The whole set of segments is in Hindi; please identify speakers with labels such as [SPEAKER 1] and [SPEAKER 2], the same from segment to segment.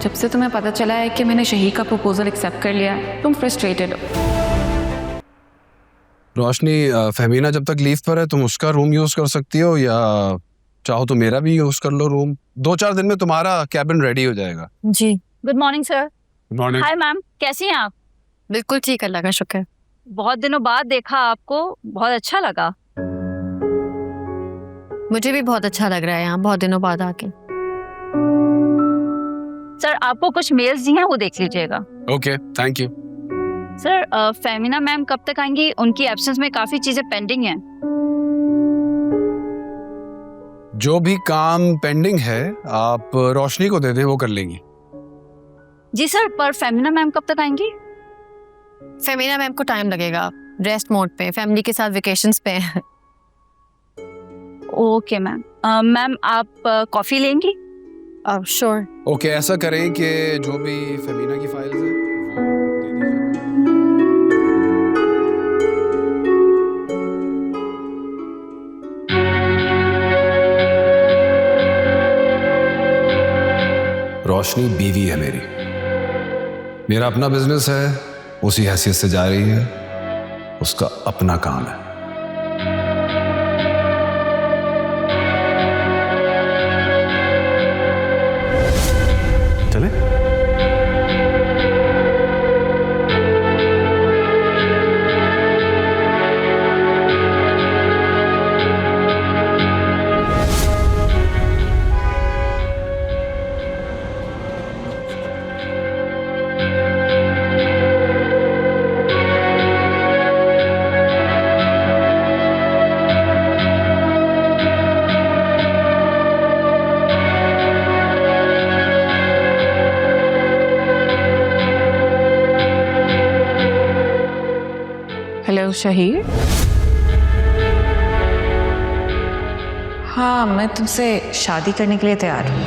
[SPEAKER 1] जब से तुम्हें पता चला है कि मैंने शहीर का प्रपोजल एक्सेप्ट कर लिया, तुम फ्रस्ट्रेटेड हो।
[SPEAKER 2] रोशनी, फहमीना जब तक लीव पर है तुम उसका रूम यूज कर सकती हो, या चाहो तो मेरा भी यूज कर लो रूम। 2-4 दिन में तुम्हारा कैबिन रेडी हो जाएगा।
[SPEAKER 3] जी।
[SPEAKER 4] Good morning sir.
[SPEAKER 2] Good morning.
[SPEAKER 4] Hi ma'am, कैसी हैं आप?
[SPEAKER 3] बिल्कुल ठीक, अल्लाह का शुक्र।
[SPEAKER 4] बहुत दिनों बाद देखा आपको, बहुत अच्छा लगा।
[SPEAKER 3] मुझे भी बहुत अच्छा लग रहा है यहाँ बहुत दिनों बाद आके।
[SPEAKER 4] सर आपको कुछ मेल्स दी हैं, वो देख लीजिएगा।
[SPEAKER 2] Okay, thank you.
[SPEAKER 4] Sir Femina ma'am कब तक आएंगी? उनकी एब्सेंस में काफी चीजें पेंडिंग हैं।
[SPEAKER 2] जो भी काम पेंडिंग है आप रोशनी को दे दें, वो कर लेंगी।
[SPEAKER 4] जी सर, पर फेमिना मैम कब तक आएंगी?
[SPEAKER 3] फेमिना मैम को टाइम लगेगा, रेस्ट मोड पे, फैमिली के साथ वेकेशंस पे हैं।
[SPEAKER 4] Okay ma'am. मैम आप कॉफी लेंगी?
[SPEAKER 3] श्योर।
[SPEAKER 2] ओके, ऐसा करें कि जो भी फहमीना की फाइल्स हैं वो दे दीजिए। रोशनी बीवी है मेरी, मेरा अपना बिजनेस है, उसी हैसियत से जा रही है, उसका अपना काम है। चले?
[SPEAKER 1] हेलो शहीर। हाँ, मैं तुमसे शादी करने के लिए तैयार हूँ।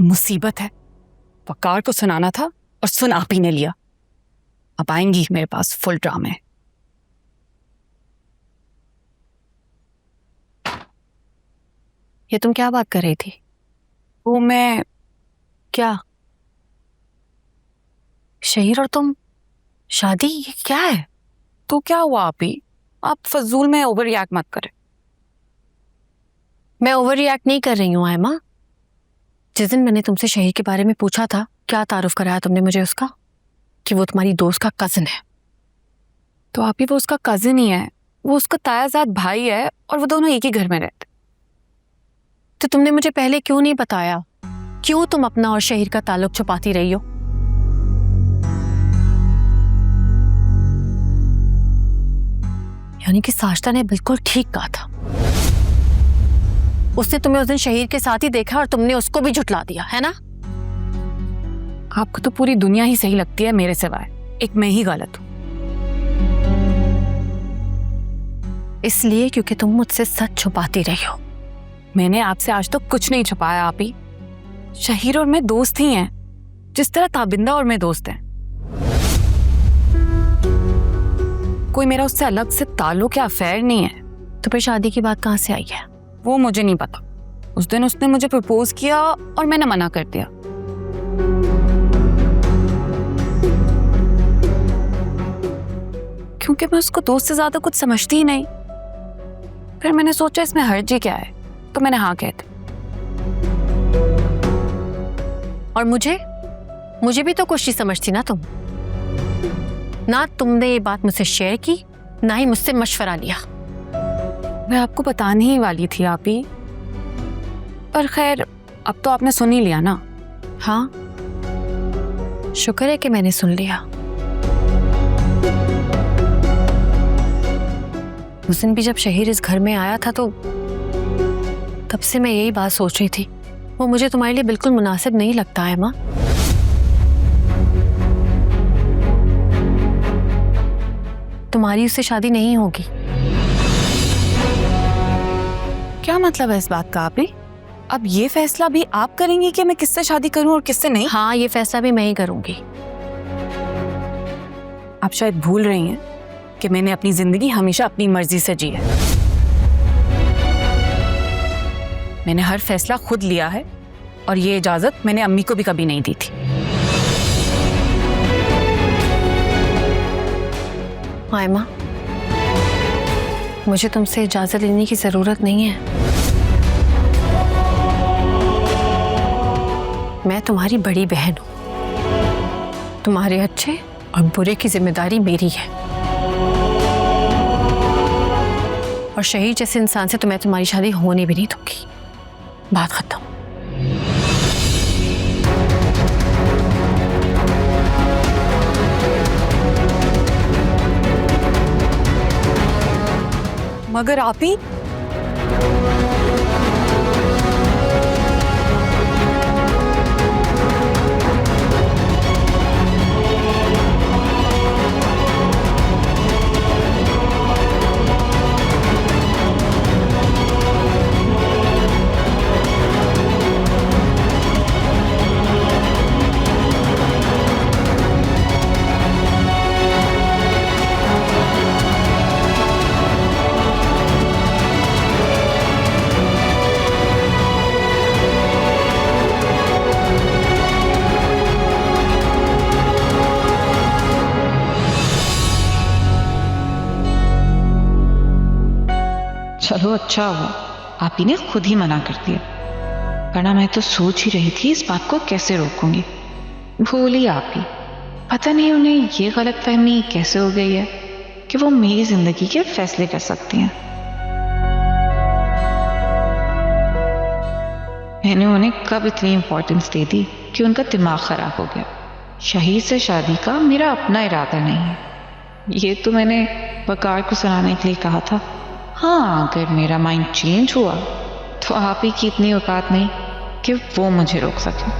[SPEAKER 5] मुसीबत है, वकार को सुनाना था और सुन आप ही ने लिया। अब आएंगी मेरे पास फुल ड्रामे।
[SPEAKER 3] ये तुम क्या बात कर रही थी?
[SPEAKER 5] वो मैं
[SPEAKER 3] क्या? शहीर और तुम शादी, ये क्या है?
[SPEAKER 5] तो क्या हुआ आप फजूल में ओवर रिएक्ट मत करें।
[SPEAKER 3] मैं ओवर रिएक्ट नहीं कर रही हूँ आयमा। जिस दिन मैंने तुमसे शहीर के बारे में पूछा था, क्या तारुफ कराया तुमने मुझे उसका? कि वो तुम्हारी दोस्त का कजिन है।
[SPEAKER 5] तो वो उसका कजिन ही है, वो उसका तायाजाद भाई है और वो दोनों एक ही घर में रहते।
[SPEAKER 3] तो तुमने मुझे पहले क्यों नहीं बताया? क्यों तुम अपना और शहीर का ताल्लुक छुपाती रही हो? यानी कि साश्ता ने बिल्कुल ठीक कहा था। उसने तुम्हें उस दिन शहीर के साथ ही देखा और तुमने उसको भी झुठला दिया, है ना?
[SPEAKER 5] आपको तो पूरी दुनिया ही सही लगती है मेरे सिवाय, एक मैं ही गलत हूं।
[SPEAKER 3] इसलिए क्योंकि तुम मुझसे सच छुपाती रही हो।
[SPEAKER 5] मैंने आपसे आज तक कुछ नहीं छुपाया आपी। शहीर और मैं दोस्त ही हैं, जिस तरह ताबिंदा और मैं दोस्त हैं। कोई मेरा उससे अलग से ताल्लुक या अफेयर नहीं है।
[SPEAKER 3] तो फिर शादी की बात कहाँ से आई है?
[SPEAKER 5] वो मुझे नहीं पता। उस दिन उसने मुझे प्रपोज किया और मैंने मना कर दिया। क्योंकि मैं उसको दोस्त से ज्यादा कुछ समझती ही नहीं। फिर मैंने सोचा इसमें हर्ज ही क्या है, तो मैंने हाँ कह दी।
[SPEAKER 3] और मुझे भी तो कुछ नहीं समझती ना तुम। ना तुमने ये बात मुझसे शेयर की, ना ही मुझसे मशवरा लिया।
[SPEAKER 5] मैं आपको बताने ही वाली थी आप ही, पर खैर अब तो आपने सुन ही लिया ना।
[SPEAKER 3] हाँ, शुक्र है कि मैंने सुन लिया। उस दिन भी जब शहीर इस घर में आया था तो तब से मैं यही बात सोच रही थी, वो मुझे तुम्हारे लिए बिल्कुल मुनासिब नहीं लगता है माँ। तुम्हारी उससे शादी नहीं होगी।
[SPEAKER 5] क्या मतलब है इस बात का आप ही? अब ये फैसला भी आप करेंगी कि मैं किससे शादी करूं और किससे नहीं?
[SPEAKER 3] हाँ, ये फैसला भी मैं ही करूंगी।
[SPEAKER 5] आप शायद भूल रही हैं कि मैंने अपनी जिंदगी हमेशा अपनी मर्जी से जी है। मैंने हर फैसला खुद लिया है और ये इजाजत मैंने अम्मी को भी कभी नहीं दी थी।
[SPEAKER 3] आयमा, मुझे तुमसे इजाजत लेने की जरूरत नहीं है। मैं तुम्हारी बड़ी बहन हूं। तुम्हारे अच्छे और बुरे की जिम्मेदारी मेरी है। और शहीद जैसे इंसान से तो मैं तुम्हारी शादी होने भी नहीं दूंगी। बात खत्म।
[SPEAKER 5] मगर आप ही
[SPEAKER 6] चलो अच्छा हुआ आप ही ने खुद ही मना कर दिया, वरना मैं तो सोच ही रही थी इस बात को कैसे रोकूंगी। भूली आप ही, पता नहीं उन्हें ये गलतफहमी कैसे हो गई है कि वो मेरी जिंदगी के फैसले कर सकती हैं। मैंने उन्हें कब इतनी इंपॉर्टेंस दे दी कि उनका दिमाग खराब हो गया। शहीद से शादी का मेरा अपना इरादा नहीं है, ये तो मैंने वकार को सुनाने के लिए कहा था। हाँ, अगर मेरा माइंड चेंज हुआ तो आप ही की इतनी औकात नहीं कि वो मुझे रोक सके।